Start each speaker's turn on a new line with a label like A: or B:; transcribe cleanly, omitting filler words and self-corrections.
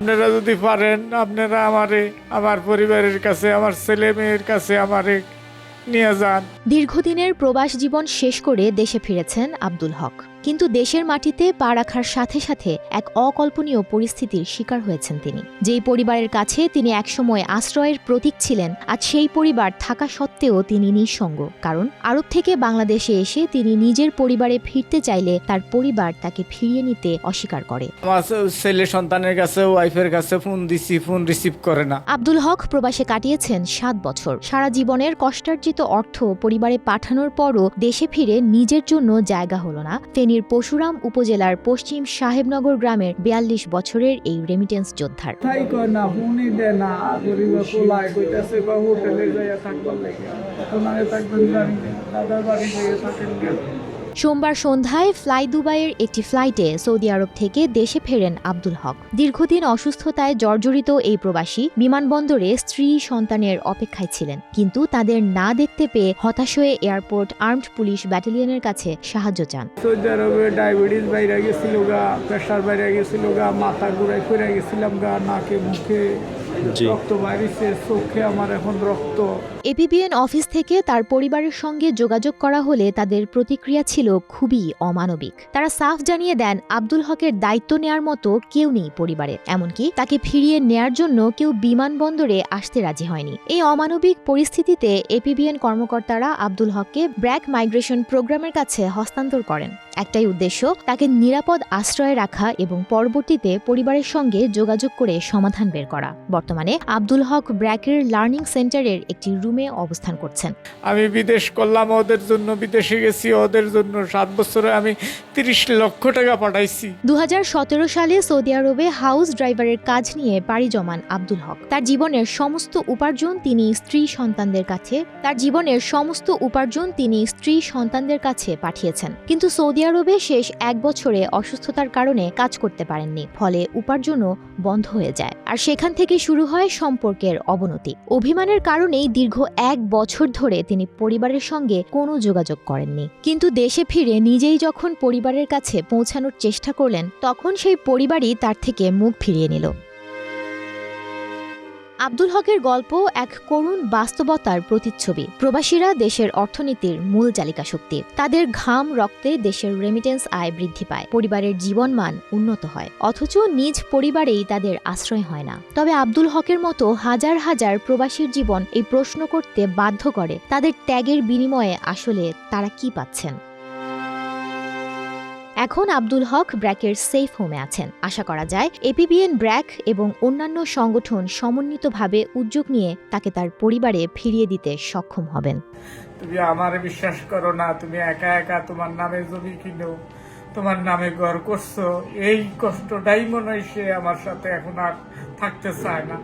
A: আপনারা যদি পারেন আপনারা আমার পরিবারের কাছে, আমার ছেলে মেয়ের কাছে আমারে নিয়ে যান।
B: দীর্ঘদিনের প্রবাস জীবন শেষ করে দেশে ফিরেছেন আব্দুল হক, কিন্তু দেশের মাটিতে পা রাখার সাথে সাথে এক অকল্পনীয় পরিস্থিতির শিকার হয়েছেন তিনি। যেই পরিবারের কাছে তিনি একসময় আশ্রয়ের প্রতীক ছিলেন, আজ সেই পরিবার থাকা সত্ত্বেও তিনি নিঃসঙ্গ। কারণ আরব থেকে বাংলাদেশে এসে তিনি নিজের পরিবারে ফিরতে চাইলে তার পরিবার তাকে ফিরিয়ে নিতে অস্বীকার করে।
A: আমার ছেলে সন্তানের কাছে, ওয়াইফের কাছে ফোন দিছি, ফোন রিসিভ করে না।
B: আব্দুল হক প্রবাসে কাটিয়েছেন 7 বছর। সারা জীবনের কষ্টার্জিত অর্থ পরিবারে পাঠানোর পরও দেশে ফিরে নিজের জন্য জায়গা হলো না ফেনীর পরশুরাম উপজেলার পশ্চিম সাহেবনগর গ্রামের 42 বছরের এই রেমিটেন্স যোদ্ধার। সোমবার সন্ধ্যায় ফ্লাই দুবাইয়ের একটি ফ্লাইটে সৌদি আরব থেকে দেশে ফেরেন আব্দুল হক। দীর্ঘদিন অসুস্থতায় জর্জরিত এই প্রবাসী বিমানবন্দরে স্ত্রী সন্তানের অপেক্ষায় ছিলেন, কিন্তু তাদের না দেখতে পেয়ে হতাশ হয়ে এয়ারপোর্ট আর্মড পুলিশ ব্যাটালিয়নের কাছে সাহায্য চান।
A: সৌদি আরবে ডায়াবেটিস বাইরে গেছিল গা, প্রেশার বাইরে গেছিল গা, মাথা ঘুরাই ফিরে গেছিলাম গা, নাকে মুখে রক্ত বাইরেছে, চোখে আমার এখন রক্ত।
B: এপিবিএন অফিস থেকে তার পরিবারের সঙ্গে যোগাযোগ করা হলে তাদের প্রতিক্রিয়া ছিল খুবই অমানবিক। তারা সাফ জানিয়ে দেন আব্দুল হকের দায়িত্ব নেয়ার মতো কেউ নেই পরিবারে, এমনকি তাকে ফিরিয়ে নেয়ার জন্য কেউ বিমানবন্দরে আসতে রাজি হয়নি। এই অমানবিক পরিস্থিতিতে এপিবিএন কর্মকর্তারা আব্দুল হককে ব্র্যাক মাইগ্রেশন প্রোগ্রামের কাছে হস্তান্তর করেন। একটাই উদ্দেশ্য, তাকে নিরাপদ আশ্রয়ে রাখা এবং পরবর্তীতে পরিবারের সঙ্গে যোগাযোগ করে সমাধান বের করা। বর্তমানে আব্দুল হক ব্র্যাকের লার্নিং সেন্টারের একটি রুমে অবস্থান করছেন।
A: আমি বিদেশ করলাম ওদের জন্য, বিদেশে গেছি ওদের জন্য। 7 বছরে আমি 30 লক্ষ টাকা পাঠাইছি।
B: 2017 সালে সৌদি আরবে হাউস ড্রাইভারের কাজ নিয়ে পাড়ি জমান আব্দুল হক তার জীবনের সমস্ত উপার্জন তিনি স্ত্রী সন্তানদের কাছে পাঠিয়েছেন, কিন্তু সৌদি আরবে শেষ 1 বছরে অসুস্থতার কারণে কাজ করতে পারেননি। ফলে উপার্জনও বন্ধ হয়ে যায়, আর সেখান থেকে শুরু হয় সম্পর্কের অবনতি। অভিমানের কারণেই দীর্ঘ 1 বছর ধরে তিনি পরিবারের সঙ্গে কোনো যোগাযোগ করেননি। কিন্তু দেশে ফিরে নিজেই যখন পরিবারের কাছে পৌঁছানোর চেষ্টা করলেন, তখন সেই পরিবারই তার থেকে মুখ ফিরিয়ে নিল। আব্দুল হকের গল্প এক করুণ বাস্তবতার প্রতিচ্ছবি। প্রবাসীরা দেশের অর্থনীতির মূল চালিকা শক্তি। তাদের ঘাম রক্তে দেশের রেমিটেন্স আয় বৃদ্ধি পায়, পরিবারের জীবনমান উন্নত হয়, অথচ নিজ পরিবারেই তাদের আশ্রয় হয় না। তবে আব্দুল হকের মতো হাজার হাজার প্রবাসীর জীবন এই প্রশ্ন করতে বাধ্য করে, তাদের ত্যাগের বিনিময়ে আসলে তারা কি পাচ্ছেন। এখন আব্দুল হক ব্র্যাকের সেফ হোমে আছেন। আশা করা যায় এপিবিএন ব্র্যাক এবং অন্যান্য সংগঠন সমন্বিতভাবে উদ্যোগ নিয়ে তাকে তার পরিবারে ফিরিয়ে দিতে সক্ষম হবেন।
A: তুমি আমার বিশ্বাস করো না, তুমি একা একা তোমার নামে জমি কিনো, তোমার নামে ঘর করছো, এই কষ্টটাই মনে হয় সে আমার সাথে এখন আর থাকতে চায় না।